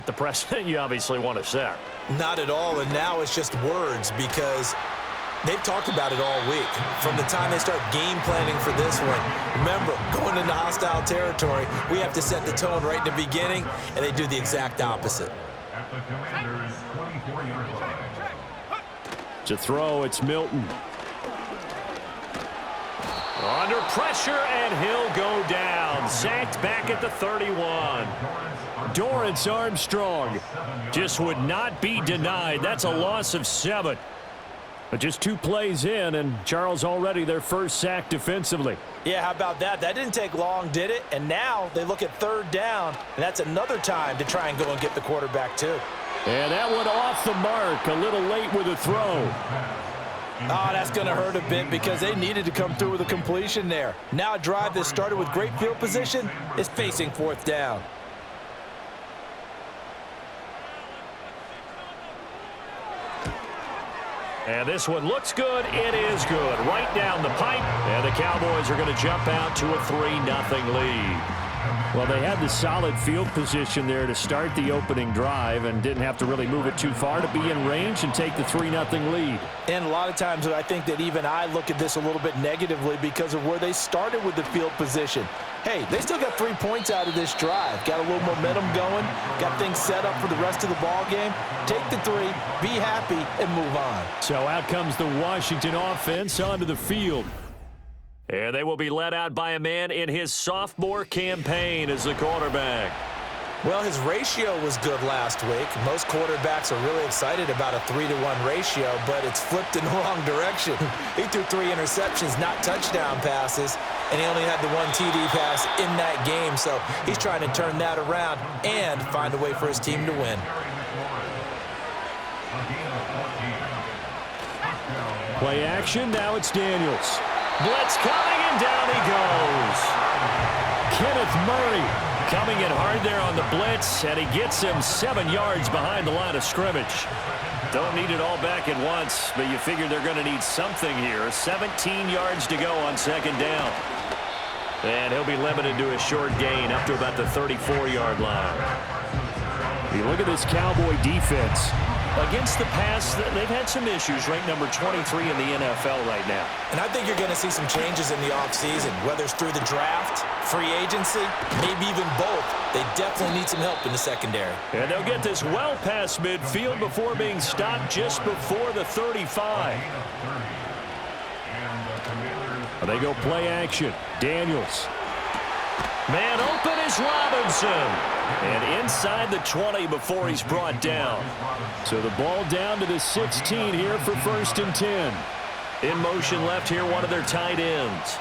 The precedent you obviously want to set. Not at all, and now it's just words because they've talked about it all week. From the time they start game planning for this one, remember, going into hostile territory, we have to set the tone right in the beginning, and they do the exact opposite. To throw, it's Milton. Under pressure, and he'll go down. Sacked back at the 31. Dorrance Armstrong just would not be denied. That's a loss of 7. But just 2 plays in, and Charles already their first sack defensively. Yeah, how about that? That didn't take long, did it? And now they look at 3rd down, and that's another time to try and go and get the quarterback too. And that one off the mark, a little late with a throw. Oh, that's going to hurt a bit because they needed to come through with a completion there. Now a drive that started with great field position is facing 4th down. And this one looks good. It is good. Right down the pipe. And the Cowboys are going to jump out to a 3-0 lead. Well, they had the solid field position there to start the opening drive and didn't have to really move it too far to be in range and take the 3-0 lead. And a lot of times I think that even I look at this a little bit negatively because of where they started with the field position. Hey, they still got 3 points out of this drive. Got a little momentum going. Got things set up for the rest of the ball game. Take the 3, be happy, and move on. So out comes the Washington offense onto the field. And they will be led out by a man in his sophomore campaign as the quarterback. Well, his ratio was good last week. Most quarterbacks are really excited about a 3-to-1 ratio, but it's flipped in the wrong direction. He threw 3 interceptions, not touchdown passes, and he only had the 1 TD pass in that game. So he's trying to turn that around and find a way for his team to win. Play action, now it's Daniels. Blitz coming, and down he goes. Kenneth Murray coming in hard there on the blitz, and he gets him 7 yards behind the line of scrimmage. Don't need it all back at once, but you figure they're going to need something here. 17 yards to go on 2nd down. And he'll be limited to a short gain up to about the 34-yard line. You look at this Cowboy defense. Against the pass, they've had some issues, ranked number 23 in the NFL right now. And I think you're going to see some changes in the offseason, whether it's through the draft, free agency, maybe even both. They definitely need some help in the secondary. And they'll get this well past midfield before being stopped just before the 35. They go play action. Daniels. Man open is Robinson. And inside the 20 before he's brought down. So the ball down to the 16 here for 1st and 10. In motion left here, one of their tight ends.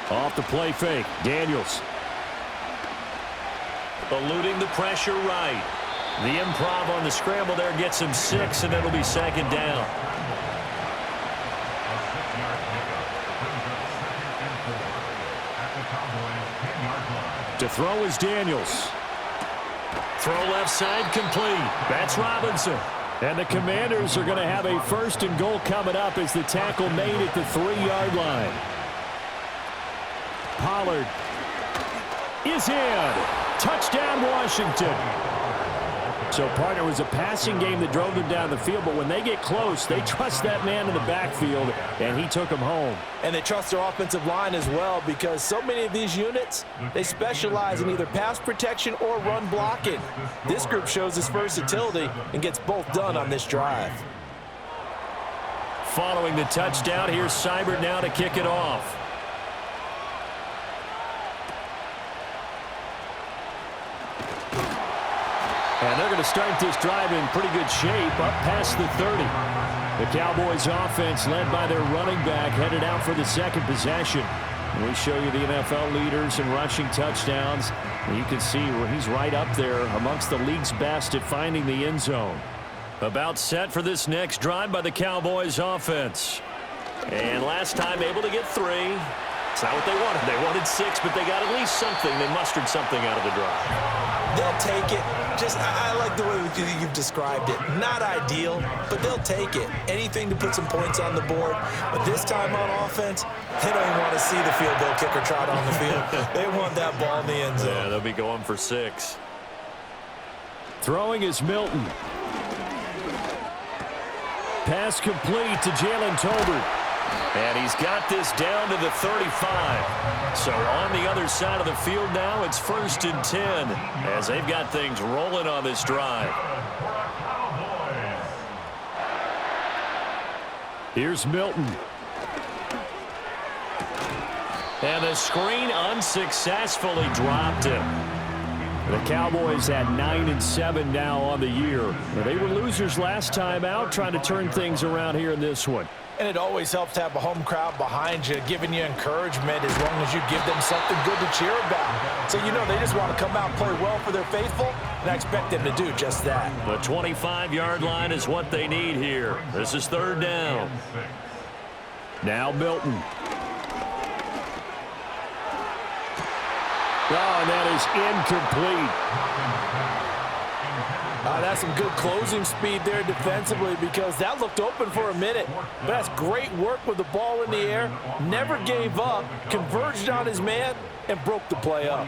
Off the play fake, Daniels. Eluding the pressure right. The improv on the scramble there gets him 6, and it'll be 2nd down. To throw is Daniels. Throw left side complete. That's Robinson. And the Commanders are going to have a 1st and goal coming up as the tackle made at the 3-yard line. Pollard is in. Touchdown, Washington. So, partner, was a passing game that drove them down the field, but when they get close, they trust that man in the backfield, and he took them home. And they trust their offensive line as well because so many of these units, they specialize in either pass protection or run blocking. This group shows its versatility and gets both done on this drive. Following the touchdown, here's Seibert now to kick it off. And they're going to start this drive in pretty good shape up past the 30. The Cowboys offense led by their running back headed out for the 2nd possession. And we show you the NFL leaders in rushing touchdowns. And you can see where he's right up there amongst the league's best at finding the end zone. About set for this next drive by the Cowboys offense. And last time able to get 3. It's not what they wanted. They wanted 6, but they got at least something. They mustered something out of the drive. They'll take it. I like the way you've described it. Not ideal, but they'll take it. Anything to put some points on the board. But this time on offense, they don't even want to see the field goal kicker trot on the field. They want that ball in the end zone. Yeah, they'll be going for 6. Throwing is Milton. Pass complete to Jalen Tolbert. And he's got this down to the 35. So on the other side of the field now, it's 1st and 10 as they've got things rolling on this drive. Here's Milton. And the screen unsuccessfully dropped him. The Cowboys at 9-7 now on the year. They were losers last time out, trying to turn things around here in this one. And it always helps to have a home crowd behind you, giving you encouragement as long as you give them something good to cheer about. So, they just want to come out and play well for their faithful, and I expect them to do just that. The 25-yard line is what they need here. This is 3rd down. Now Milton. Oh, and that is incomplete. That's some good closing speed there defensively because that looked open for a minute. But that's great work with the ball in the air. Never gave up, converged on his man, and broke the play up.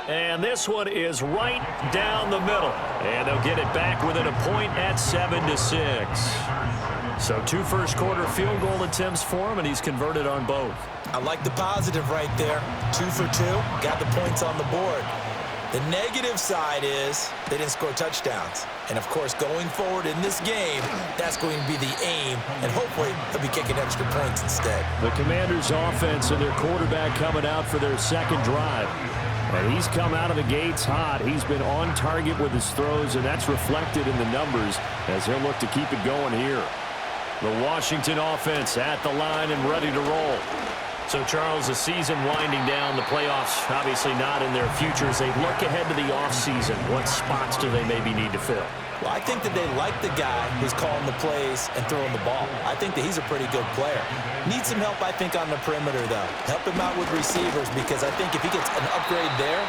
And this one is right down the middle. And they'll get it back within a point at 7-6. So 2 first-quarter field goal attempts for him, and he's converted on both. I like the positive right there. 2 for 2. Got the points on the board. The negative side is they didn't score touchdowns. And, of course, going forward in this game, that's going to be the aim. And hopefully they'll be kicking extra points instead. The Commanders' offense and their quarterback coming out for their second drive. And he's come out of the gates hot. He's been on target with his throws, and that's reflected in the numbers as he'll look to keep it going here. The Washington offense at the line and ready to roll. So, Charles, the season winding down, the playoffs obviously not in their future. As they look ahead to the offseason, what spots do they maybe need to fill? Well, I think that they like the guy who's calling the plays and throwing the ball. I think that he's a pretty good player. Needs some help, I think, on the perimeter, though. Help him out with receivers because I think if he gets an upgrade there,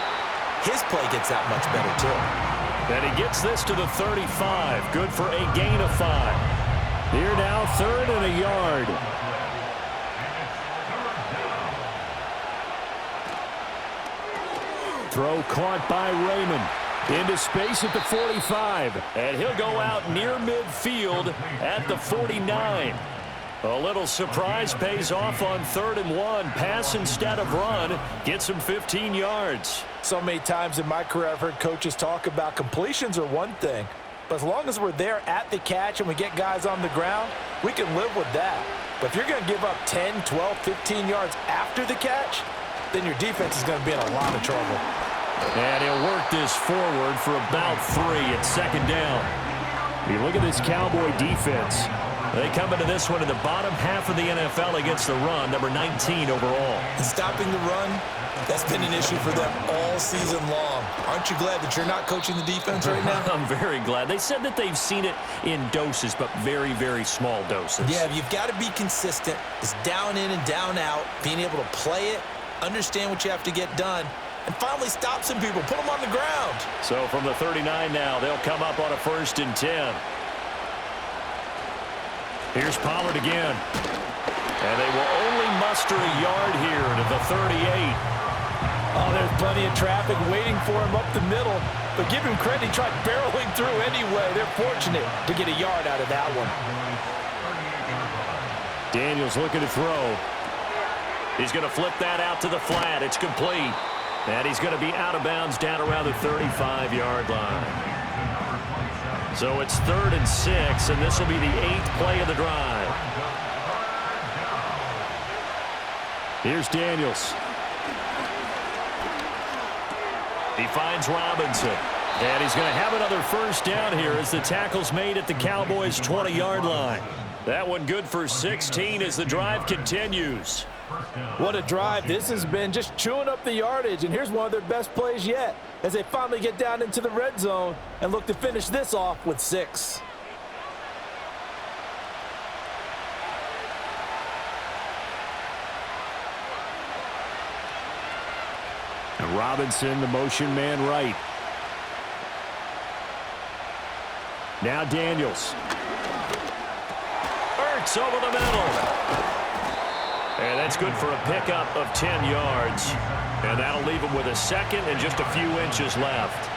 his play gets that much better, too. And he gets this to the 35. Good for a gain of 5. Here now, 3rd and a yard. Throw caught by Raymond. Into space at the 45. And he'll go out near midfield at the 49. A little surprise pays off on 3rd and 1. Pass instead of run. Gets him 15 yards. So many times in my career I've heard coaches talk about completions are one thing. But as long as we're there at the catch and we get guys on the ground, we can live with that. But if you're going to give up 10, 12, 15 yards after the catch, then your defense is going to be in a lot of trouble. And he'll work this forward for about 3 at 2nd down. You look at this Cowboy defense. They come into this one in the bottom half of the NFL against the run, number 19 overall. And stopping the run, that's been an issue for them all season long. Aren't you glad that you're not coaching the defense right now? I'm very glad. They said that they've seen it in doses, but very, very small doses. Yeah, you've got to be consistent. It's down in and down out, being able to play it, understand what you have to get done, and finally stop some people, put them on the ground. So from the 39 now, they'll come up on a 1st and 10. Here's Pollard again. And they will only muster a yard here to the 38. Oh, there's plenty of traffic waiting for him up the middle. But give him credit, he tried barreling through anyway. They're fortunate to get a yard out of that one. Daniels looking to throw. He's going to flip that out to the flat. It's complete. And he's going to be out of bounds down around the 35-yard line. So it's 3rd and 6, and this will be the 8th play of the drive. Here's Daniels. He finds Robinson. And he's going to have another 1st down here as the tackle's made at the Cowboys' 20-yard line. That one good for 16 as the drive continues. What a drive. This has been just chewing up the yardage, and here's one of their best plays yet as they finally get down into the red zone and look to finish this off with 6. And Robinson, the motion man right. Now Daniels. Ertz over the middle. And that's good for a pickup of 10 yards. And that'll leave him with a second and just a few inches left.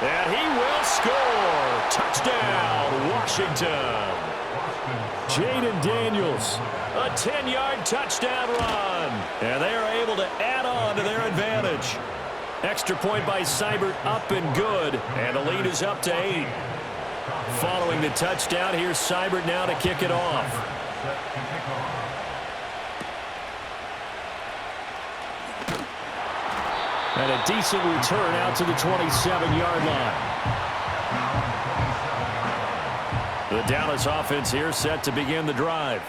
And he will score. Touchdown, Washington. Jaden Daniels, a 10-yard touchdown run. And they are able to add on to their advantage. Extra point by Seibert, up and good. And the lead is up to 8. Following the touchdown, here's Seibert now to kick it off. And a decent return out to the 27-yard line. The Dallas offense here set to begin the drive.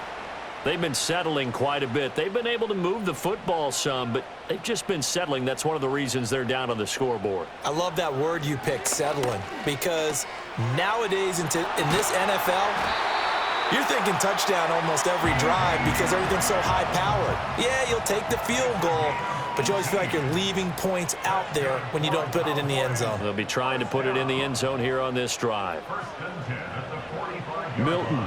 They've been settling quite a bit. They've been able to move the football some, but they've just been settling. That's one of the reasons they're down on the scoreboard. I love that word you picked, settling, because nowadays in this NFL, you're thinking touchdown almost every drive because everything's so high-powered. Yeah, you'll take the field goal, but you always feel like you're leaving points out there when you don't put it in the end zone. They'll be trying to put it in the end zone here on this drive. Milton.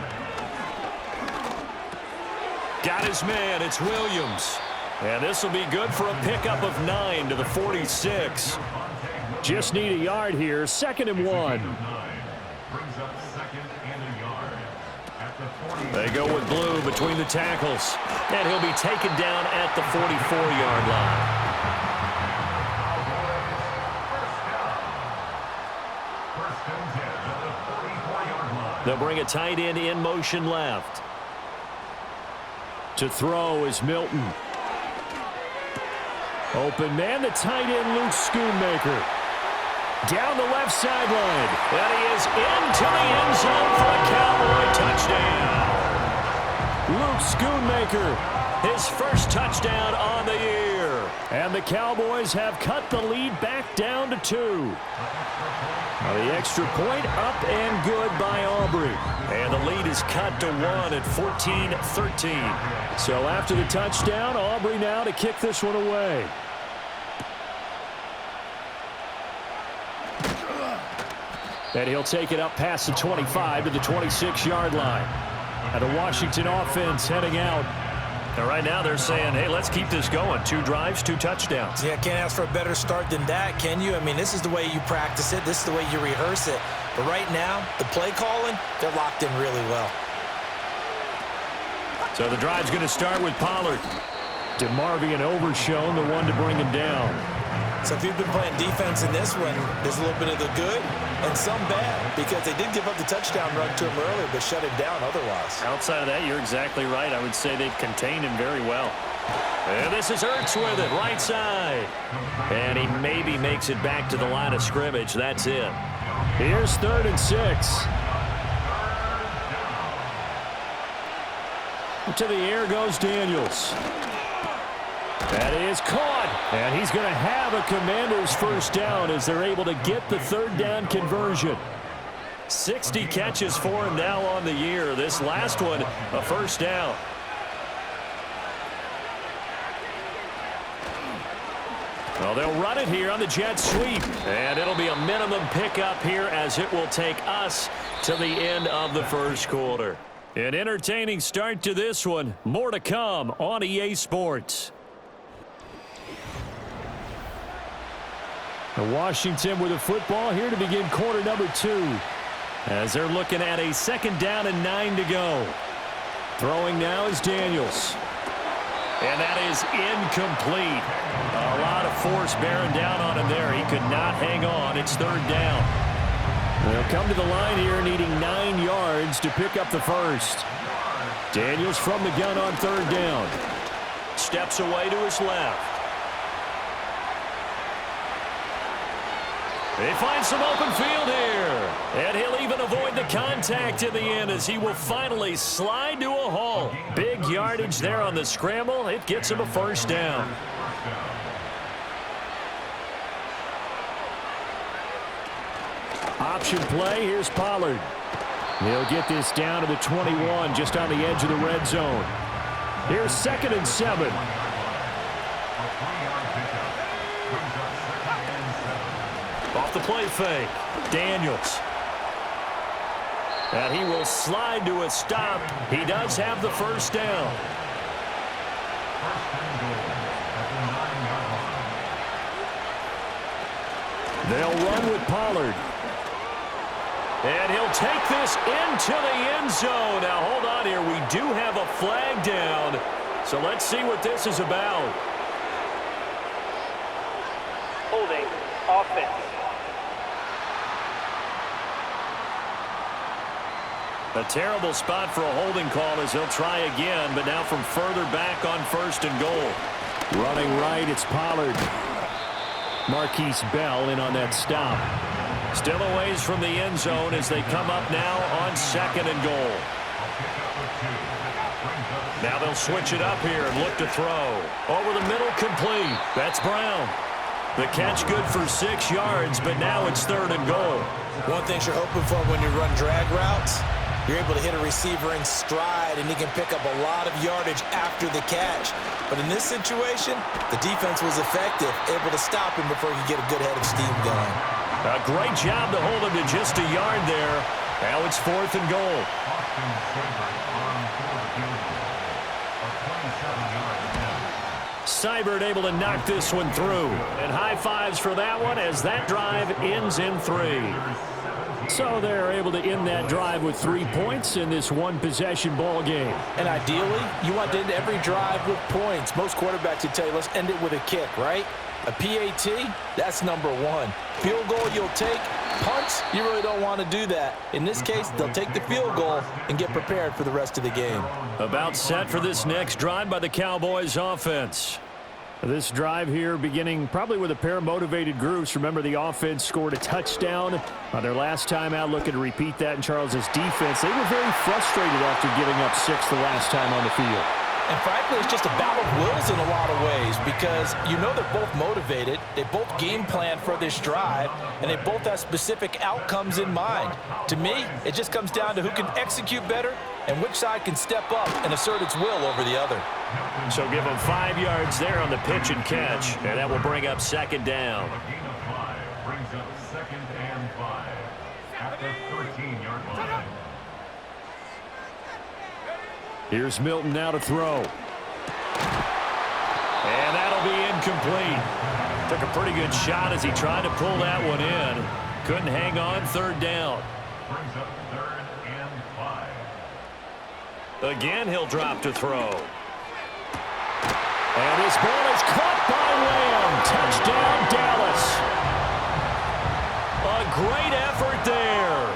Got his man. It's Williams. And this will be good for a pickup of 9 to the 46. Just need a yard here. 2nd and 1. They go with Blue between the tackles. And he'll be taken down at the 44-yard line. They'll bring a tight end in motion left. To throw is Milton. Open man, the tight end, Luke Schoonmaker. Down the left sideline. And he is into the end zone for a Cowboy touchdown. Luke Schoonmaker, his first touchdown on the year. And the Cowboys have cut the lead back down to 2. Now the extra point up and good by Aubrey. And the lead is cut to 1 at 14-13. So after the touchdown, Aubrey now to kick this one away. And he'll take it up past the 25 to the 26-yard line. And the Washington offense heading out. And right now they're saying, hey, let's keep this going. 2 drives, 2 touchdowns. Yeah, can't ask for a better start than that, can you? I mean, this is the way you practice it. This is the way you rehearse it. But right now, the play calling, they're locked in really well. So the drive's going to start with Pollard. DeMarvion Overshown, the one to bring him down. So if you've been playing defense in this one, there's a little bit of the good and some bad, because they did give up the touchdown run to him earlier, but shut him down otherwise. Outside of that, you're exactly right. I would say they've contained him very well. And this is Ertz with it, right side. And he maybe makes it back to the line of scrimmage. That's it. Here's 3rd and 6. To the air goes Daniels. That is caught. And he's going to have a Commander's first down as they're able to get the 3rd down conversion. 60 catches for him now on the year. This last one, a first down. Well, they'll run it here on the jet sweep. And it'll be a minimum pickup here as it will take us to the end of the first quarter. An entertaining start to this one. More to come on EA Sports. Washington with a football here to begin quarter number 2. As they're looking at a 2nd down and 9 to go. Throwing now is Daniels. And that is incomplete. A lot of force bearing down on him there. He could not hang on. It's 3rd down. They'll come to the line here needing 9 yards to pick up the first. Daniels from the gun on 3rd down. Steps away to his left. They find some open field here. And he'll even avoid the contact in the end as he will finally slide to a halt. Big yardage there on the scramble. It gets him a first down. Option play. Here's Pollard. They'll get this down to the 21, just on the edge of the red zone. Here's 2nd and 7. Off the play fake, Daniels. And he will slide to a stop. He does have the first down. They'll run with Pollard. And he'll take this into the end zone. Now, hold on here. We do have a flag down. So let's see what this is about. Holding offense. A terrible spot for a holding call as he'll try again, but now from further back on 1st and goal. Running right, it's Pollard. Marquise Bell in on that stop. Still a ways from the end zone as they come up now on 2nd and goal. Now they'll switch it up here and look to throw. Over the middle, complete. That's Brown. The catch good for 6 yards, but now it's 3rd and goal. One thing you're hoping for when you run drag routes, you're able to hit a receiver in stride, and he can pick up a lot of yardage after the catch. But in this situation, the defense was effective, able to stop him before he could get a good head of steam going. A great job to hold him to just a yard there. Now it's 4th and goal. Seibert able to knock this one through. And high fives for that one as that drive ends in 3. So they're able to end that drive with 3 points in this one-possession ball game. And ideally, you want to end every drive with points. Most quarterbacks would tell you, let's end it with a kick, right? A PAT, that's number 1. Field goal you'll take. Punts, you really don't want to do that. In this case, they'll take the field goal and get prepared for the rest of the game. About set for this next drive by the Cowboys offense. This drive here beginning probably with a pair of motivated groups. Remember, the offense scored a touchdown on their last time out, looking to repeat that in Charles's defense. They were very frustrated after giving up 6 the last time on the field. And frankly, it's just a battle of wills in a lot of ways because you know they're both motivated, they both game plan for this drive, and they both have specific outcomes in mind. To me, it just comes down to who can execute better and which side can step up and assert its will over the other. So give them 5 yards there on the pitch and catch, and that will bring up 2nd down. Brings up 2nd and 5 at the 13-yard line. Here's Milton now to throw. And that'll be incomplete. Took a pretty good shot as he tried to pull that one in. Couldn't hang on, 3rd down. Brings up 3rd and 5. Again, he'll drop to throw. And his ball is caught by Lamb. Touchdown, Dallas. A great effort there.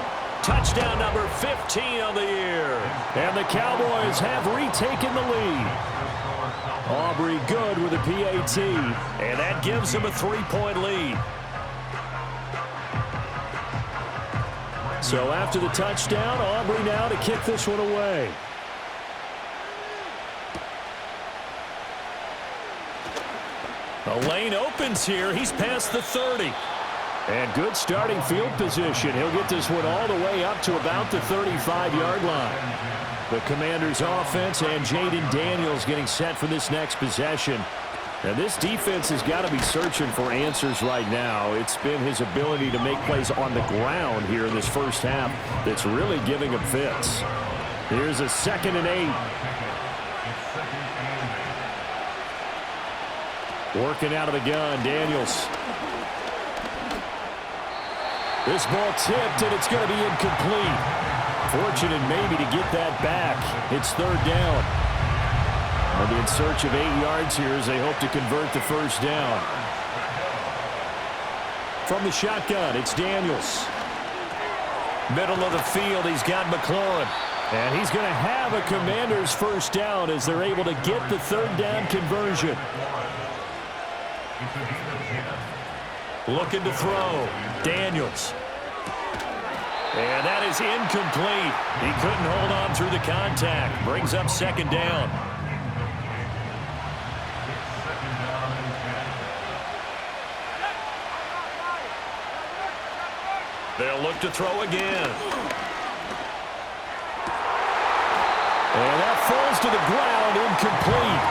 Touchdown number 15 on the year. And the Cowboys have retaken the lead. Aubrey good with a PAT. And that gives them a 3-point lead. So after the touchdown, Aubrey now to kick this one away. The lane opens here. He's past the 30. And good starting field position. He'll get this one all the way up to about the 35-yard line. The Commanders' offense and Jaden Daniels getting set for this next possession. And this defense has got to be searching for answers right now. It's been his ability to make plays on the ground here in this first half that's really giving him fits. Here's a 2nd and 8. Working out of the gun, Daniels. This ball tipped, and it's going to be incomplete. Fortunate maybe to get that back. It's 3rd down. They'll be in search of 8 yards here as they hope to convert the first down. From the shotgun, it's Daniels. Middle of the field, he's got McLaurin. And he's going to have a Commanders first down as they're able to get the 3rd down conversion. Looking to throw. Daniels. And that is incomplete. He couldn't hold on through the contact. Brings up 2nd down. They'll look to throw again. And that falls to the ground, incomplete.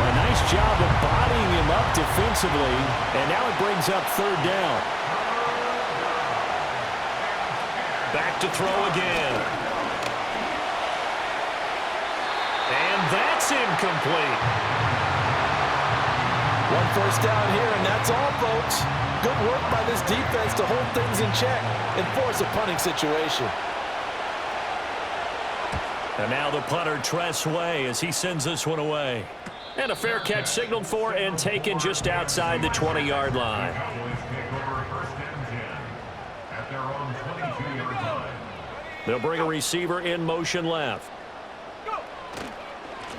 A nice job of bodying him up defensively, and now it brings up third down. Back to throw again. And that's incomplete. One first down here, and that's all, folks. Good work by this defense to hold things in check and force a punting situation. And now the punter, Tress Way, as he sends this one away. And a fair catch signaled for and taken just outside the 20-yard line. Cowboys take over first and 10 at their own 22-yard line. They'll bring a receiver in motion left.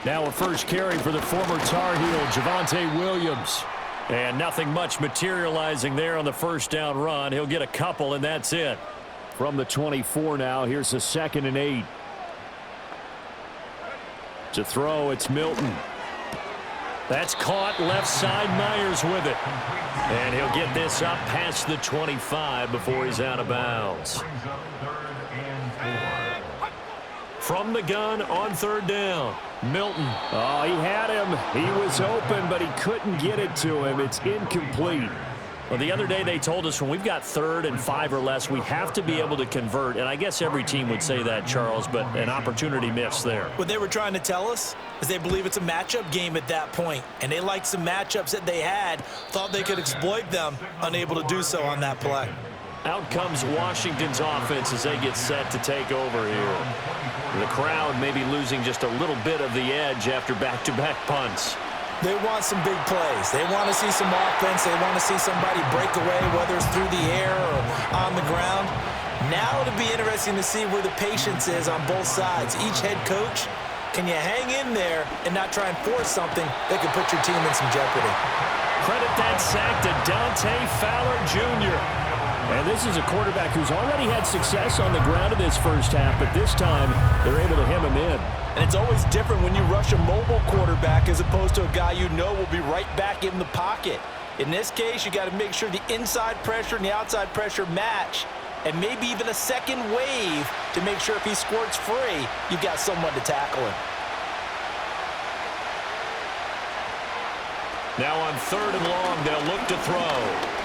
Now a first carry for the former Tar Heel, Javonte Williams. And nothing much materializing there on the first down run. He'll get a couple, and that's it. From the 24 now, here's a 2nd and 8. To throw, it's Milton. That's caught left side. Myers with it. And he'll get this up past the 25 before he's out of bounds. Brings up 3rd and 4. From the gun on third down, Milton. Oh, he had him. He was open, but he couldn't get it to him. It's incomplete. Well, the other day they told us when we've got 3rd and 5 or less, we have to be able to convert. And I guess every team would say that, Charles, but an opportunity missed there. What they were trying to tell us is they believe it's a matchup game at that point, and they liked some matchups that they had, thought they could exploit them, unable to do so on that play. Out comes Washington's offense as they get set to take over here. The crowd maybe losing just a little bit of the edge after back-to-back punts. They want some big plays. They want to see some offense. They want to see somebody break away, whether it's through the air or on the ground. Now it'll be interesting to see where the patience is on both sides. Each head coach, can you hang in there and not try and force something that could put your team in some jeopardy? Credit that sack to Dante Fowler Jr. And this is a quarterback who's already had success on the ground in this first half, but this time they're able to hem him in. And it's always different when you rush a mobile quarterback as opposed to a guy you know will be right back in the pocket. In this case, you got to make sure the inside pressure and the outside pressure match, and maybe even a second wave to make sure if he squirts free, you've got someone to tackle him. Now on 3rd and long, they'll look to throw.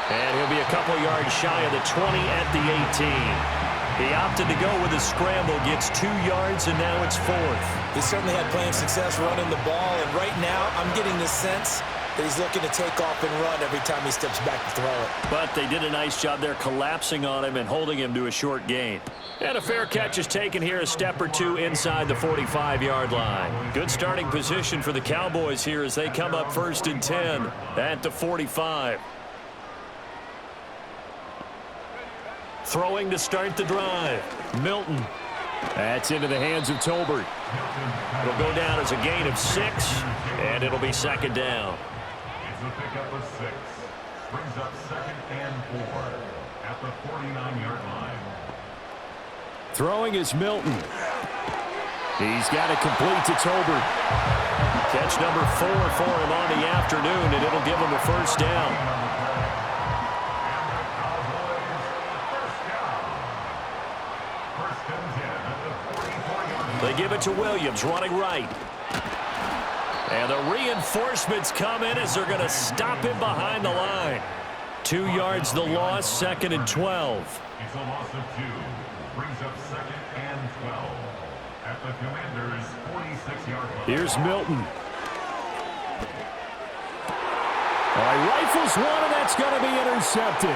And he'll be a couple yards shy of the 20 at the 18. He opted to go with a scramble, gets 2 yards, and now it's 4th. He certainly had plenty of success running the ball, and right now I'm getting the sense that he's looking to take off and run every time he steps back to throw it. But they did a nice job there collapsing on him and holding him to a short gain. And a fair catch is taken here a step or two inside the 45-yard line. Good starting position for the Cowboys here as they come up 1st and 10 at the 45. Throwing to start the drive. Milton. That's into the hands of Tolbert. It'll go down as a gain of 6, and it'll be 2nd down. It's a pickup of 6. Brings up 2nd and 4 at the 49-yard line. Throwing is Milton. He's got it complete to Tolbert. Catch number 4 for him on the afternoon, and it'll give him a first down. They give it to Williams, running right. And the reinforcements come in as they're going to stop him behind the line. 2 yards the loss, 2nd and 12. It's a loss of 2. Brings up 2nd and 12 at the Commanders' 46-yard line. Here's Milton. Rifles one, and that's going to be intercepted.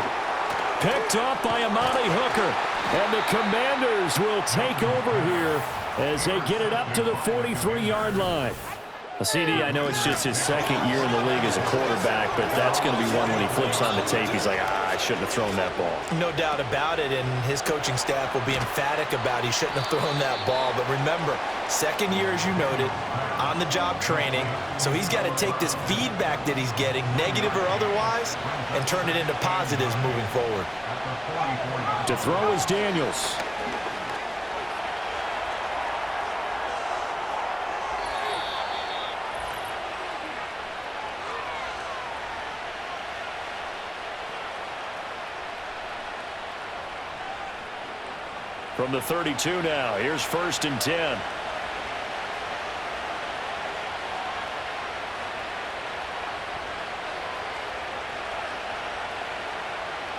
Picked off by Amani Hooker. And the Commanders will take over here as they get it up to the 43-yard line. CD, I know it's just his 2nd year in the league as a quarterback, but that's going to be one when he flips on the tape. He's like, I shouldn't have thrown that ball. No doubt about it, and his coaching staff will be emphatic about he shouldn't have thrown that ball. But remember, 2nd year, as you noted, on-the-job training, so he's got to take this feedback that he's getting, negative or otherwise, and turn it into positives moving forward. To throw is Daniels. From the 32 now, here's 1st and 10.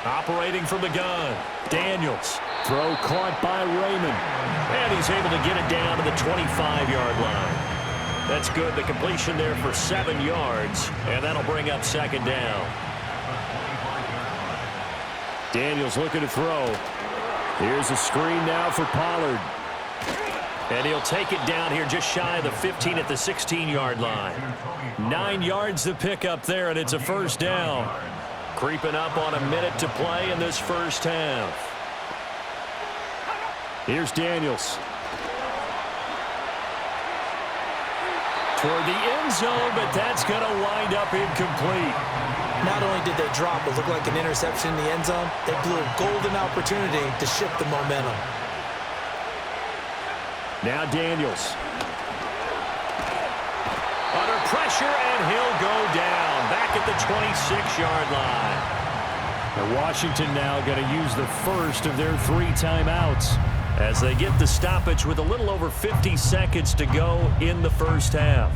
Operating from the gun, Daniels. Throw caught by Raymond. And he's able to get it down to the 25-yard line. That's good. The completion there for 7 yards. And that'll bring up 2nd down. Daniels looking to throw. Here's a screen now for Pollard. And he'll take it down here just shy of the 15 at the 16-yard line. 9 yards to pick up there, and it's a 1st down. Creeping up on a minute to play in this 1st half. Here's Daniels. Toward the end zone, but that's going to wind up incomplete. Not only did they drop what looked like an interception in the end zone, they blew a golden opportunity to shift the momentum. Now Daniels. Under pressure, and he'll go down. Back at the 26-yard line. And Washington now going to use the first of their 3 timeouts as they get the stoppage with a little over 50 seconds to go in the 1st half.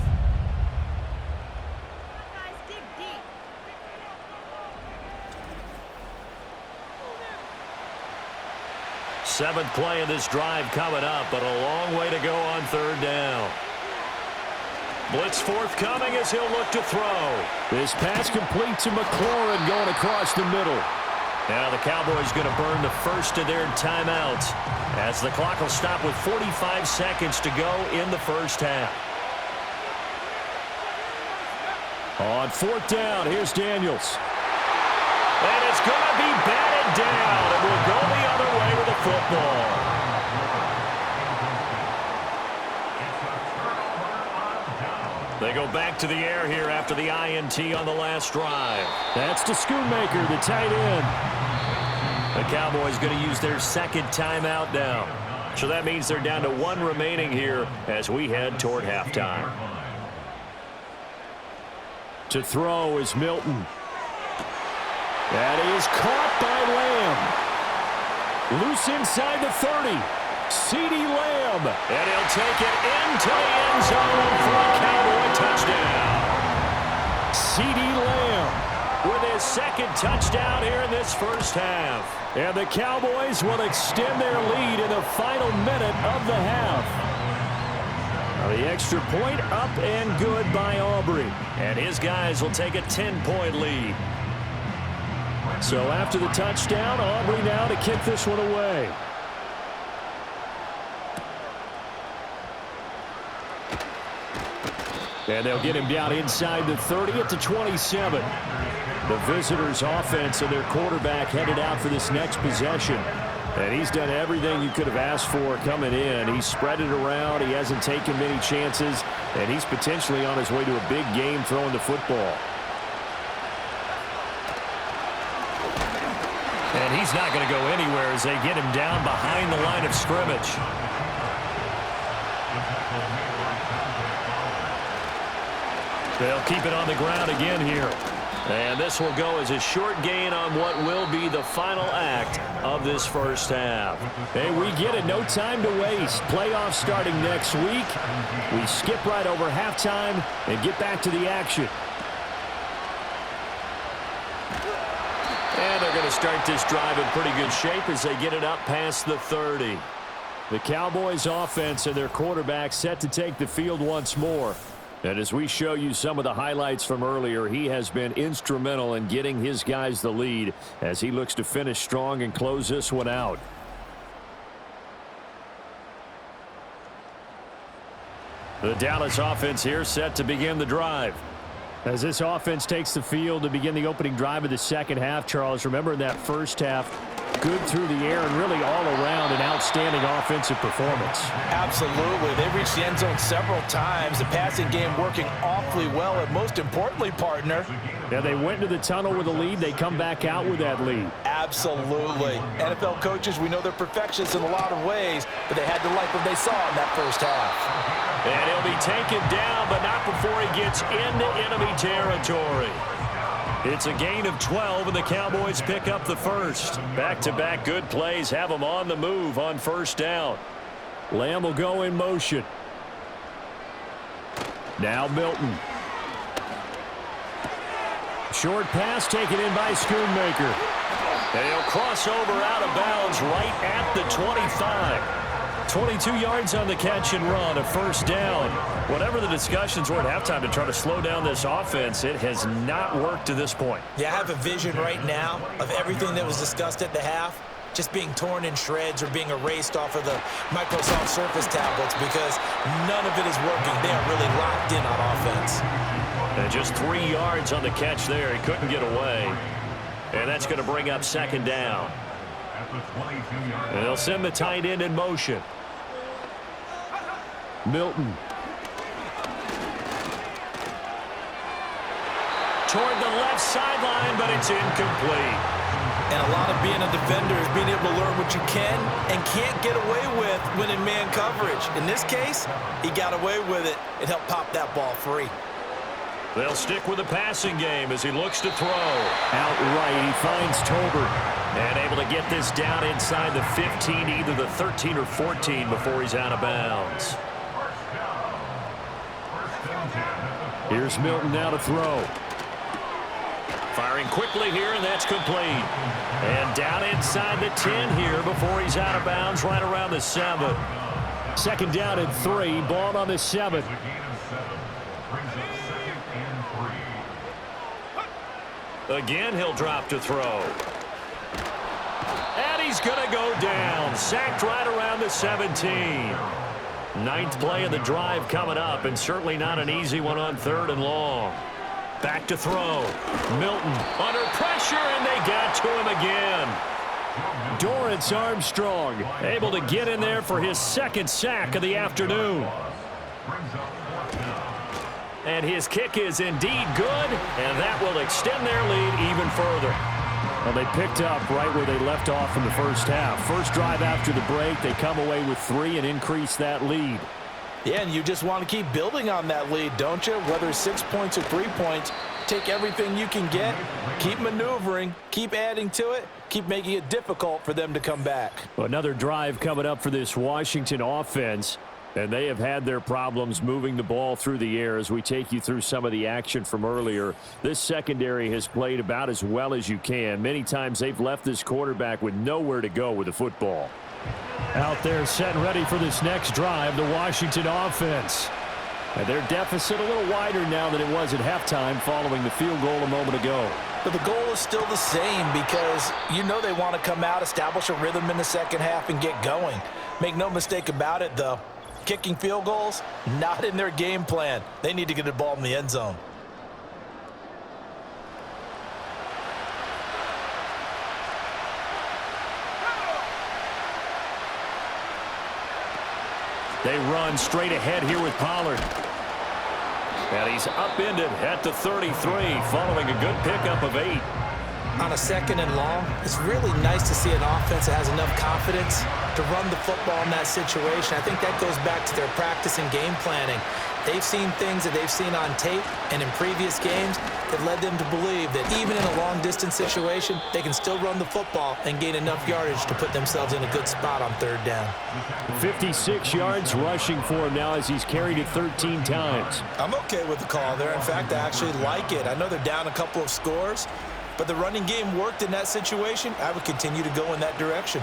Seventh play of this drive coming up, but a long way to go on 3rd down. Blitz forthcoming as he'll look to throw. This pass complete to McLaurin going across the middle. Now the Cowboys going to burn the first of their timeouts as the clock will stop with 45 seconds to go in the 1st half. On 4th down, here's Daniels. And it's going to be batted down, and we'll go the other way with the football. They go back to the air here after the INT on the last drive. That's to Schoonmaker, the tight end. The Cowboys going to use their 2nd timeout now. So that means they're down to 1 remaining here as we head toward halftime. To throw is Milton. That is caught by Lamb. Loose inside the 30. CeeDee Lamb. And he'll take it into the end zone for a Cowboy touchdown. CeeDee Lamb with his 2nd touchdown here in this 1st half. And the Cowboys will extend their lead in the final minute of the half. Now the extra point up and good by Aubrey. And his guys will take a 10-point lead. So after the touchdown, Aubrey now to kick this one away. And they'll get him down inside the 30 at the 27. The visitors' offense and their quarterback headed out for this next possession. And he's done everything you could have asked for coming in. He's spread it around. He hasn't taken many chances. And he's potentially on his way to a big game throwing the football. And he's not going to go anywhere as they get him down behind the line of scrimmage. They'll keep it on the ground again here. And this will go as a short gain on what will be the final act of this 1st half. Hey, we get it. No time to waste. Playoffs starting next week. We skip right over halftime and get back to the action. And they're going to start this drive in pretty good shape as they get it up past the 30. The Cowboys offense and their quarterback set to take the field once more. And as we show you some of the highlights from earlier, he has been instrumental in getting his guys the lead as he looks to finish strong and close this one out. The Dallas offense here set to begin the drive. As this offense takes the field to begin the opening drive of the 2nd half, Charles, remember in that 1st half, good through the air and really all around an outstanding offensive performance. Absolutely. They reached the end zone several times. The passing game working awfully well, and most importantly, partner. Yeah, they went into the tunnel with a lead. They come back out with that lead. Absolutely. NFL coaches, we know they're perfectionists in a lot of ways, but they had to like what they saw in that 1st half. And he'll be taken down, but not before he gets into enemy territory. It's a gain of 12, and the Cowboys pick up the first. Back-to-back good plays have them on the move on first down. Lamb will go in motion. Now Milton. Short pass taken in by Schoonmaker. And he'll cross over out of bounds right at the 25. 22 yards on the catch and run, a first down. Whatever the discussions were at halftime to try to slow down this offense, it has not worked to this point. Yeah, I have a vision right now of everything that was discussed at the half just being torn in shreds or being erased off of the Microsoft Surface tablets because none of it is working. They are really locked in on offense. And just 3 yards on the catch there. He couldn't get away. And that's going to bring up second down. And they'll send the tight end in motion. Milton. Toward the left sideline, but it's incomplete. And a lot of being a defender is being able to learn what you can and can't get away with when in man coverage. In this case, he got away with it and helped pop that ball free. They'll stick with the passing game as he looks to throw. Outright, he finds Tolbert. And able to get this down inside the 15, either the 13 or 14 before he's out of bounds. Here's Milton now to throw. Firing quickly here, and that's complete. And down inside the 10 here before he's out of bounds, right around the 7. Second down and 3, ball on the 7. Again, he'll drop to throw. And he's going to go down. Sacked right around the 17. Ninth play of the drive coming up, and certainly not an easy one on 3rd and long. Back to throw. Milton under pressure, and they got to him again. Dorrance Armstrong able to get in there for his second sack of the afternoon. And his kick is indeed good, and that will extend their lead even further. Well, they picked up right where they left off in the first half. First drive after the break, they come away with 3 and increase that lead. Yeah, and you just want to keep building on that lead, don't you? Whether it's 6 points or 3 points, take everything you can get, keep maneuvering, keep adding to it, keep making it difficult for them to come back. Well, another drive coming up for this Washington offense. And they have had their problems moving the ball through the air as we take you through some of the action from earlier. This secondary has played about as well as you can. Many times they've left this quarterback with nowhere to go with the football. Out there set and ready for this next drive, the Washington offense. And their deficit a little wider now than it was at halftime following the field goal a moment ago. But the goal is still the same because you know they want to come out, establish a rhythm in the second half, and get going. Make no mistake about it, though. Kicking field goals, not in their game plan. They need to get the ball in the end zone. They run straight ahead here with Pollard. And he's upended at the 33 following a good pickup of 8. On a 2nd and long, it's really nice to see an offense that has enough confidence to run the football in that situation. I think that goes back to their practice and game planning. They've seen things that they've seen on tape and in previous games that led them to believe that even in a long-distance situation, they can still run the football and gain enough yardage to put themselves in a good spot on 3rd down. 56 yards rushing for him now as he's carried it 13 times. I'm okay with the call there. In fact, I actually like it. I know they're down a couple of scores, but the running game worked in that situation. I would continue to go in that direction.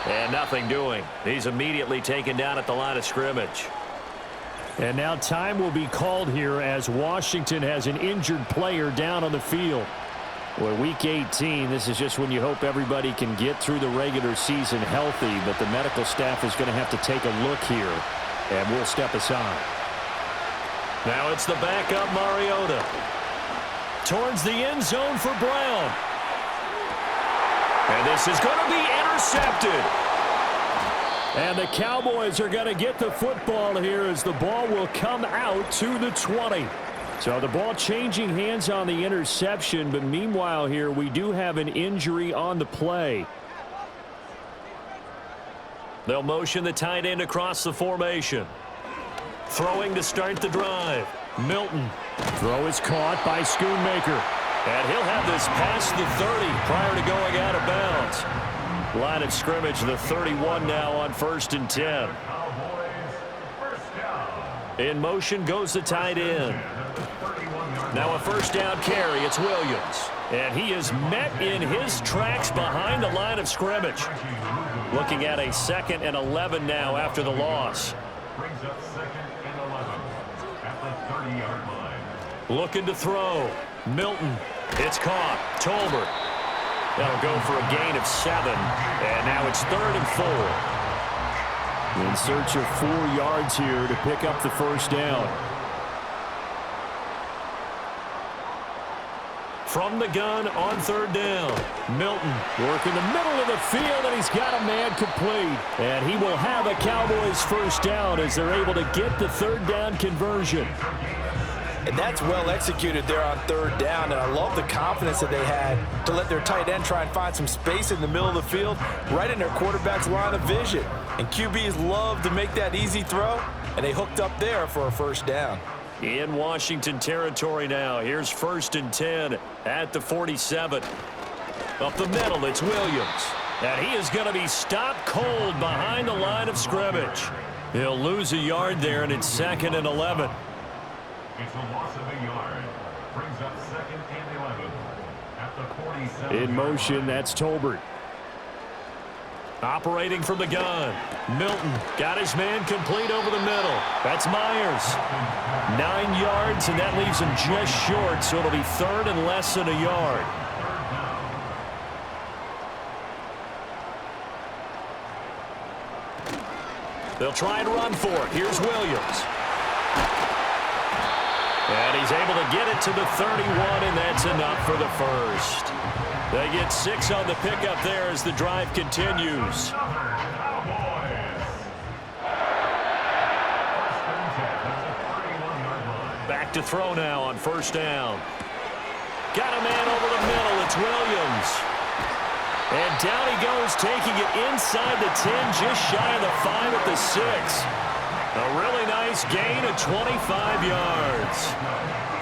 And nothing doing. He's immediately taken down at the line of scrimmage. And now time will be called here as Washington has an injured player down on the field. Well, week 18, this is just when you hope everybody can get through the regular season healthy, but the medical staff is going to have to take a look here, and we'll step aside. Now it's the backup Mariota. Towards the end zone for Brown. And this is going to be intercepted. And the Cowboys are going to get the football here as the ball will come out to the 20. So the ball changing hands on the interception, but meanwhile here we do have an injury on the play. They'll motion the tight end across the formation. Throwing to start the drive. Milton. Throw is caught by Schoonmaker. And he'll have this past the 30 prior to going out of bounds. Line of scrimmage, the 31 now on 1st and 10. In motion goes the tight end. Now a first down carry. It's Williams. And he is met in his tracks behind the line of scrimmage. Looking at a 2nd and 11 now after the loss. Brings up 2nd and 11 at the 30-yard line. Looking to throw. Milton. It's caught. Tolbert. That'll go for a gain of 7. And now it's 3rd and 4. In search of 4 yards here to pick up the first down. From the gun on 3rd down. Milton working the middle of the field, and he's got a man complete. And he will have a Cowboys first down as they're able to get the 3rd down conversion. And that's well executed there on 3rd down, and I love the confidence that they had to let their tight end try and find some space in the middle of the field, right in their quarterback's line of vision. And QBs love to make that easy throw, and they hooked up there for a first down. In Washington territory now. Here's 1st and 10 at the 47. Up the middle, it's Williams. And he is going to be stopped cold behind the line of scrimmage. He'll lose a yard there, and it's 2nd and 11. It's a loss of a yard. Brings up 2nd and 11 at the 47. In motion, that's Tolbert. Operating from the gun. Milton got his man complete over the middle. That's Myers. 9 yards, and that leaves him just short, so it'll be 3rd and less than a yard. They'll try and run for it. Here's Williams. And he's able to get it to the 31, and that's enough for the first. They get 6 on the pickup there as the drive continues. Back to throw now on 1st down. Got a man over the middle. It's Williams. And down he goes, taking it inside the 10, just shy of the 5 at the 6. A really nice gain of 25 yards.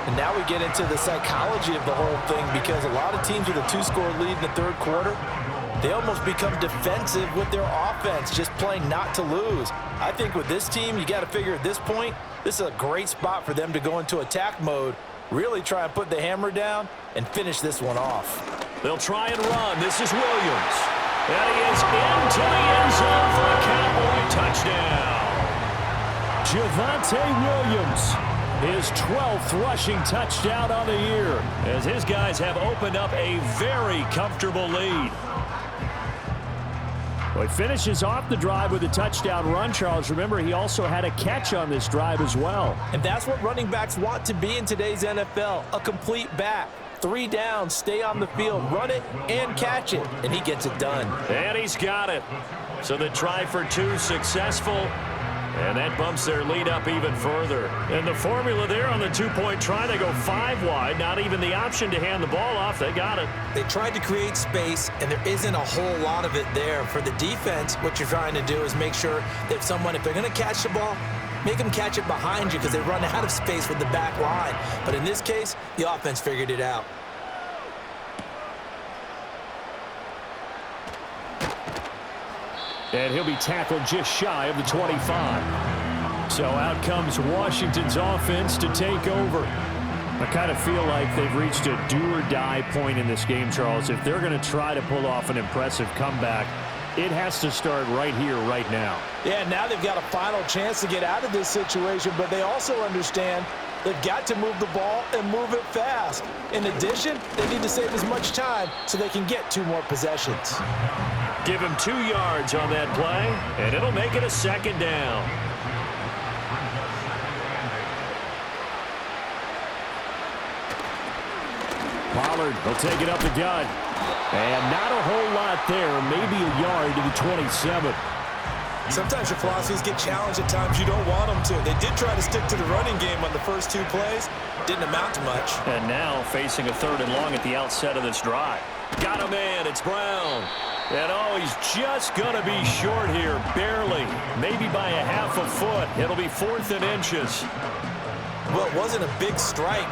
And now we get into the psychology of the whole thing, because a lot of teams with a 2-score lead in the 3rd quarter, they almost become defensive with their offense, just playing not to lose. I think with this team, you got to figure at this point, this is a great spot for them to go into attack mode, really try and put the hammer down and finish this one off. They'll try and run. This is Williams. And he is into the end zone for a Cowboy touchdown. Javonte Williams, his 12th rushing touchdown on the year, as his guys have opened up a very comfortable lead. Well, he finishes off the drive with a touchdown run, Charles. Remember, he also had a catch on this drive as well. And that's what running backs want to be in today's NFL, a complete back. 3 downs, stay on the field, run it, and catch it. And he gets it done. And he's got it. So the try for 2 successful. And that bumps their lead up even further. And the formula there on the 2-point try, they go 5 wide. Not even the option to hand the ball off. They got it. They tried to create space, and there isn't a whole lot of it there. For the defense, what you're trying to do is make sure that if they're going to catch the ball, make them catch it behind you, because they run out of space with the back line. But in this case, the offense figured it out. And he'll be tackled just shy of the 25. So out comes Washington's offense to take over. I kind of feel like they've reached a do-or-die point in this game, Charles. If they're going to try to pull off an impressive comeback, it has to start right here, right now. Yeah, now they've got a final chance to get out of this situation, but they also understand they've got to move the ball and move it fast. In addition, they need to save as much time so they can get 2 more possessions. Give him 2 yards on that play, and it'll make it a 2nd down. Pollard will take it up the gut. And not a whole lot there, maybe a yard to the 27. Sometimes your philosophies get challenged at times you don't want them to. They did try to stick to the running game on the first 2 plays. Didn't amount to much. And now facing a 3rd and long at the outset of this drive. Got a man, it's Brown. And oh, he's just going to be short here, barely. Maybe by a half a foot. It'll be 4th and inches. Well, it wasn't a big strike,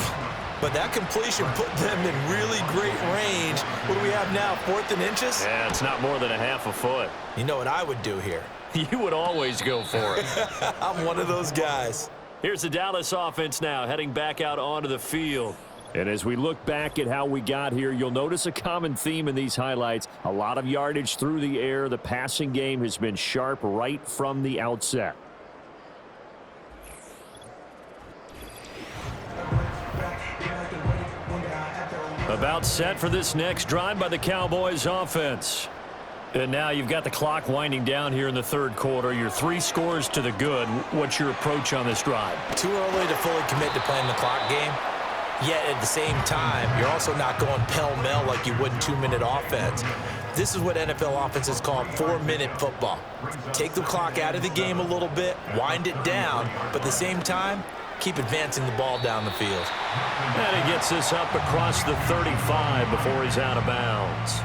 but that completion put them in really great range. What do we have now, 4th and inches? Yeah, it's not more than a half a foot. You know what I would do here? You would always go for it. I'm one of those guys. Here's the Dallas offense now, heading back out onto the field. And as we look back at how we got here, you'll notice a common theme in these highlights. A lot of yardage through the air. The passing game has been sharp right from the outset. About set for this next drive by the Cowboys offense. And now you've got the clock winding down here in the third quarter. You're 3 scores to the good. What's your approach on this drive? Too early to fully commit to playing the clock game. Yet at the same time, you're also not going pell-mell like you would in 2-minute offense. This is what NFL offenses call 4-minute football. Take the clock out of the game a little bit, wind it down, but at the same time, keep advancing the ball down the field. And he gets this up across the 35 before he's out of bounds.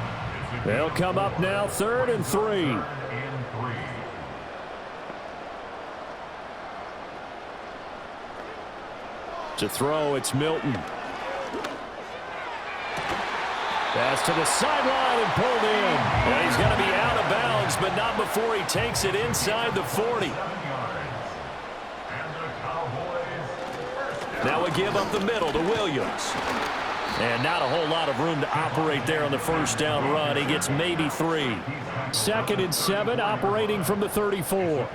They'll come up now, 3rd and 3. To throw, it's Milton. Pass to the sideline and pulled in. And he's going to be out of bounds, but not before he takes it inside the 40. Now we give up the middle to Williams. And not a whole lot of room to operate there on the first down run. He gets maybe 3. 2nd and 7, operating from the 34.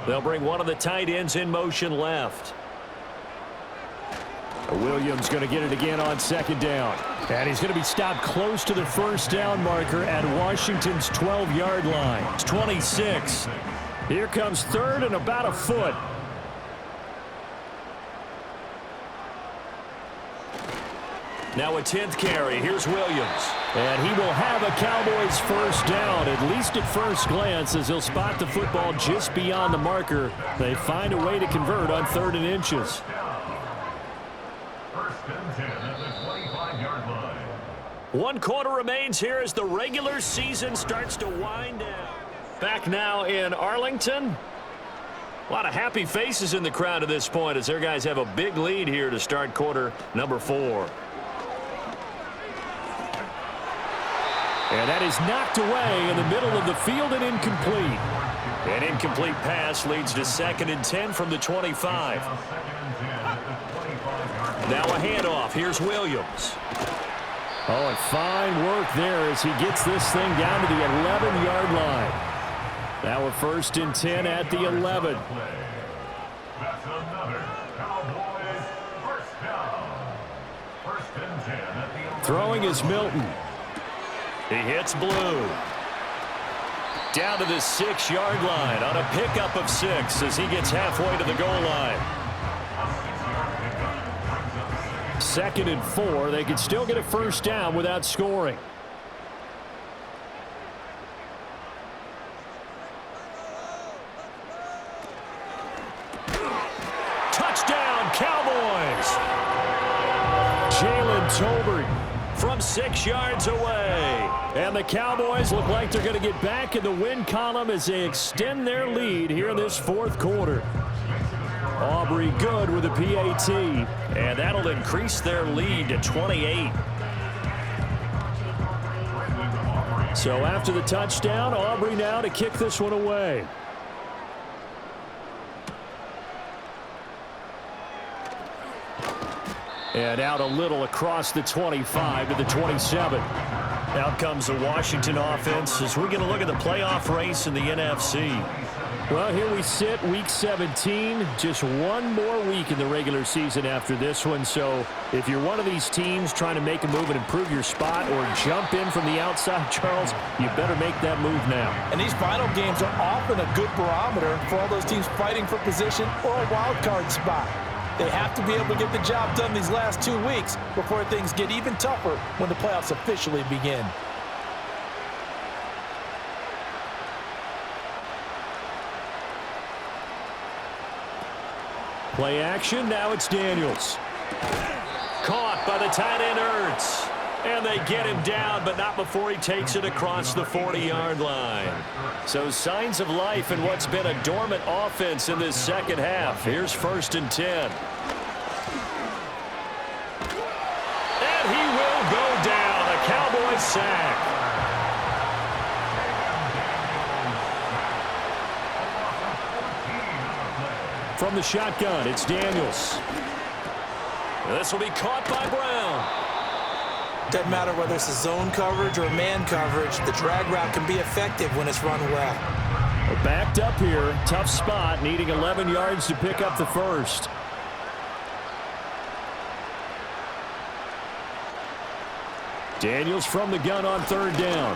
They'll bring one of the tight ends in motion left. Williams going to get it again on 2nd down. And he's going to be stopped close to the first down marker at Washington's 12-yard line. It's 26. Here comes 3rd and about a foot. Now a 10th carry. Here's Williams. And he will have a Cowboys first down, at least at first glance, as he'll spot the football just beyond the marker. They find a way to convert on 3rd and inches. 1st and 10 at the 25-yard line. 1 quarter remains here as the regular season starts to wind down. Back now in Arlington. A lot of happy faces in the crowd at this point as their guys have a big lead here to start quarter number 4. And that is knocked away in the middle of the field and incomplete. An incomplete pass leads to 2nd and 10 from the 25. Now a handoff. Here's Williams. Oh, and fine work there as he gets this thing down to the 11-yard line. Now a 1st and 10 at the 11. That's another Cowboys first down. 1st and 10 at the 11. Throwing is Milton. He hits Blue. Down to the 6-yard line on a pickup of 6 as he gets halfway to the goal line. 2nd and 4. They could still get a first down without scoring. Touchdown, Cowboys! Jalen Tolbert from 6 yards away. And the Cowboys look like they're going to get back in the win column as they extend their lead here in this 4th quarter. Aubrey good with a PAT, and that'll increase their lead to 28. So after the touchdown, Aubrey now to kick this one away. And out a little across the 25 to the 27. Out comes the Washington offense as we're going to look at the playoff race in the NFC. Well, here we sit, week 17. Just one more week in the regular season after this one. So if you're one of these teams trying to make a move and improve your spot or jump in from the outside, Charles, you better make that move now. And these final games are often a good barometer for all those teams fighting for position or a wild card spot. They have to be able to get the job done these last 2 weeks before things get even tougher when the playoffs officially begin. Play action, now it's Daniels. Caught by the tight end Ertz. And they get him down, but not before he takes it across the 40-yard line. So signs of life in what's been a dormant offense in this second half. Here's 1st and 10. And he will go down. A Cowboys sack. From the shotgun, it's Daniels. This will be caught by Brown. Doesn't matter whether it's a zone coverage or man coverage, the drag route can be effective when it's run well. We're backed up here. Tough spot, needing 11 yards to pick up the first. Daniels from the gun on 3rd down.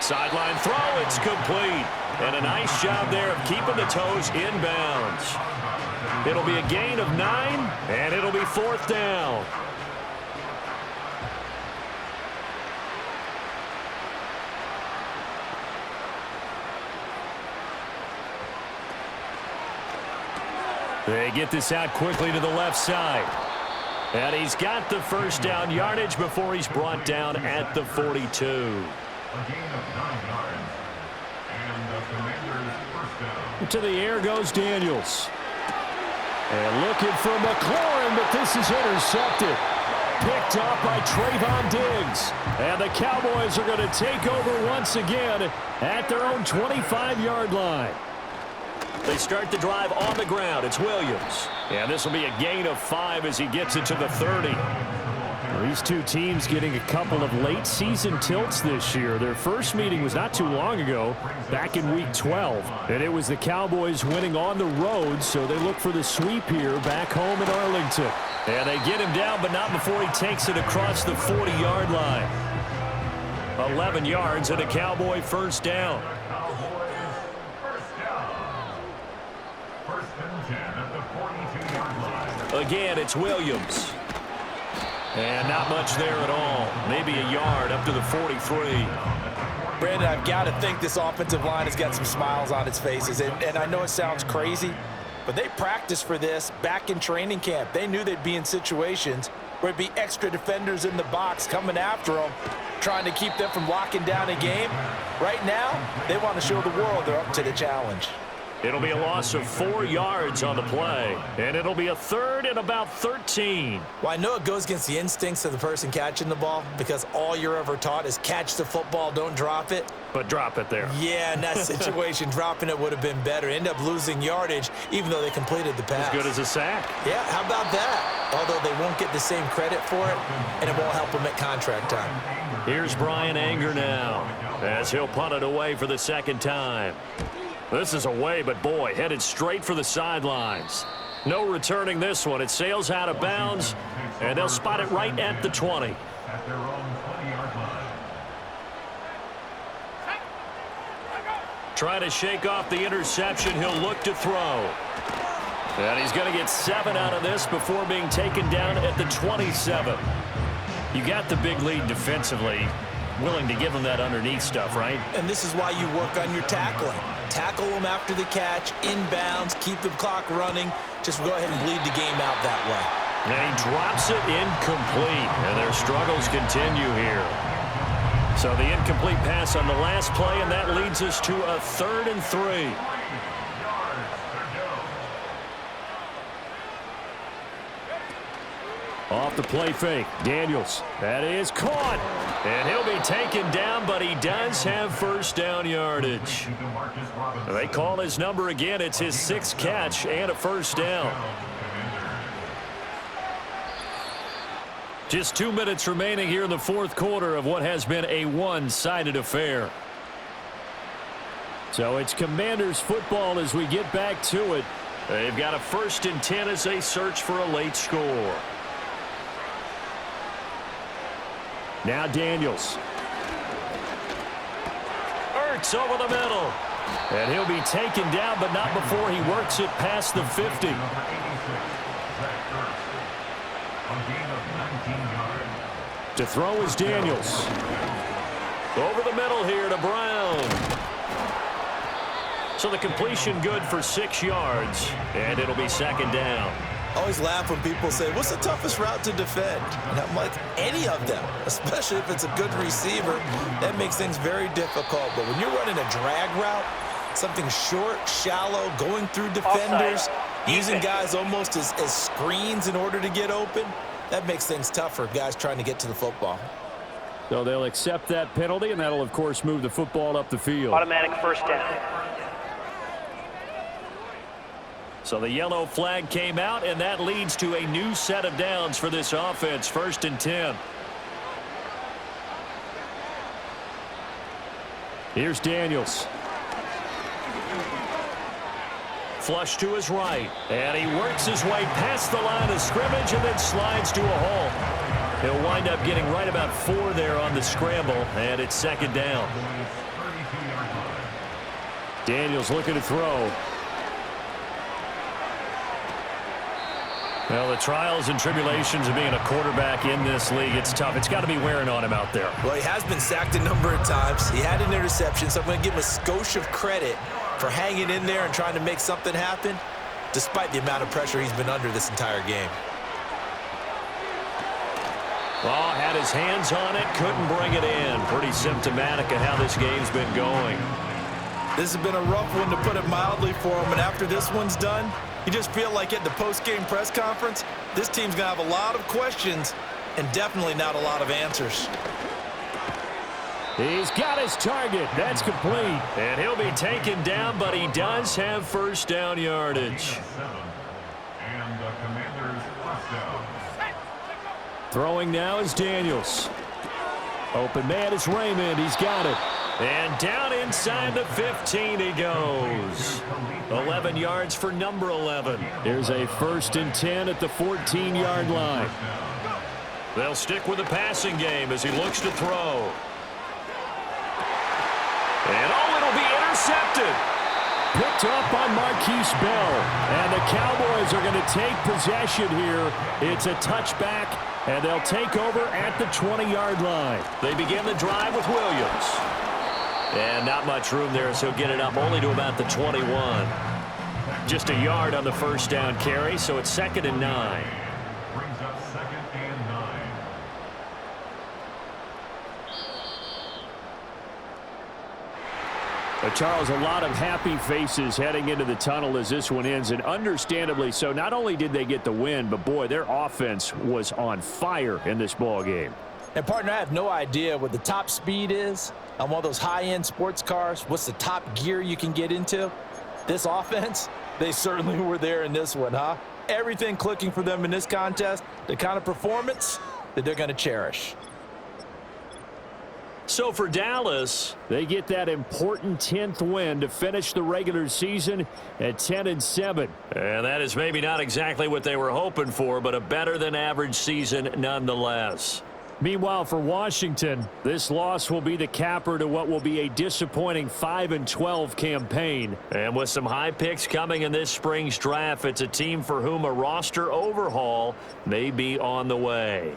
Sideline throw, it's complete. And a nice job there of keeping the toes inbounds. It'll be a gain of 9, and it'll be 4th down. They get this out quickly to the left side. And he's got the 1st down yardage before he's brought down at the 42. A gain of 9 yards. And the Commanders' 1st down. To the air goes Daniels. And looking for McLaurin, but this is intercepted. Picked up by Trayvon Diggs. And the Cowboys are going to take over once again at their own 25-yard line. They start the drive on the ground. It's Williams. And this will be a gain of 5 as he gets it to the 30. Well, these two teams getting a couple of late season tilts this year. Their first meeting was not too long ago, back in week 12. And it was the Cowboys winning on the road, so they look for the sweep here back home in Arlington. And they get him down, but not before he takes it across the 40-yard line. 11 yards and a Cowboy 1st down. Again, it's Williams. And not much there at all. Maybe a yard up to the 43. Brandon, I've got to think this offensive line has got some smiles on its faces. And I know it sounds crazy, but they practiced for this back in training camp. They knew they'd be in situations where it'd be extra defenders in the box coming after them, trying to keep them from locking down a game. Right now, they want to show the world they're up to the challenge. It'll be a loss of 4 yards on the play, and it'll be a 3rd and about 13. Well, I know it goes against the instincts of the person catching the ball because all you're ever taught is catch the football, don't drop it. But drop it there. Yeah, in that situation, dropping it would have been better. End up losing yardage, even though they completed the pass. As good as a sack. Yeah, how about that? Although they won't get the same credit for it, and it won't help them at contract time. Here's Brian Anger now, as he'll punt it away for the 2nd time. This is away, but boy, headed straight for the sidelines. No returning this one. It sails out of bounds, and they'll spot it right at the 20. At their own 20-yard line. Trying to shake off the interception. He'll look to throw. And he's going to get 7 out of this before being taken down at the 27. You got the big lead defensively. Willing to give them that underneath stuff, right? And this is why you work on your tackling. Tackle them after the catch, inbounds, keep the clock running. Just go ahead and bleed the game out that way. And he drops it incomplete, and their struggles continue here. So the incomplete pass on the last play, and that leads us to a 3rd and 3. Off the play fake, Daniels. That is caught. And he'll be taken down, but he does have 1st down yardage. They call his number again. It's his 6th catch and a 1st down. Just 2 minutes remaining here in the 4th quarter of what has been a one-sided affair. So it's Commanders football as we get back to it. They've got a 1st and 10 as they search for a late score. Now Daniels. Ertz over the middle. And he'll be taken down, but not before he works it past the 50. To throw is Daniels. Over the middle here to Brown. So the completion good for 6 yards, and it'll be 2nd down. Always laugh when people say, what's the toughest route to defend? And I'm like, any of them, especially if it's a good receiver. That makes things very difficult. But when you're running a drag route, something short, shallow, going through defenders, using guys almost as screens in order to get open, that makes things tough for guys trying to get to the football. So they'll accept that penalty, and that'll, of course, move the football up the field. Automatic first down. So the yellow flag came out, and that leads to a new set of downs for this offense. 1st and 10. Here's Daniels. Flush to his right, and he works his way past the line of scrimmage and then slides to a hole. He'll wind up getting right about 4 there on the scramble, and it's 2nd down. Daniels looking to throw. Well, the trials and tribulations of being a quarterback in this league, it's tough. It's got to be wearing on him out there. Well, he has been sacked a number of times. He had an interception, so I'm going to give him a skosh of credit for hanging in there and trying to make something happen, despite the amount of pressure he's been under this entire game. Well, had his hands on it, couldn't bring it in. Pretty symptomatic of how this game's been going. This has been a rough one, to put it mildly, for him, and after this one's done, you just feel like at the post-game press conference, this team's going to have a lot of questions and definitely not a lot of answers. He's got his target. That's complete. And he'll be taken down, but he does have 1st down yardage. And the Commanders' first down. Throwing now is Daniels. Open man is Raymond. He's got it. And down inside the 15 he goes. 11 yards for number 11. Here's a 1st and 10 at the 14-yard line. They'll stick with the passing game as he looks to throw. And it'll be intercepted. Picked up by Marquise Bell. And the Cowboys are going to take possession here. It's a touchback, and they'll take over at the 20-yard line. They begin the drive with Williams. And not much room there, so get it up only to about the 21. Just a yard on the 1st down carry, so it's 2nd and 9. Brings up 2nd and 9. Charles, a lot of happy faces heading into the tunnel as this one ends, and understandably so. Not only did they get the win, but boy, their offense was on fire in this ball game. And partner, I have no idea what the top speed is on one of those high-end sports cars. What's the top gear you can get into? This offense, they certainly were there in this one, huh? Everything clicking for them in this contest, the kind of performance that they're going to cherish. So for Dallas, they get that important 10th win to finish the regular season at 10-7. And that is maybe not exactly what they were hoping for, but a better than average season nonetheless. Meanwhile, for Washington, this loss will be the capper to what will be a disappointing 5-12 campaign. And with some high picks coming in this spring's draft, it's a team for whom a roster overhaul may be on the way.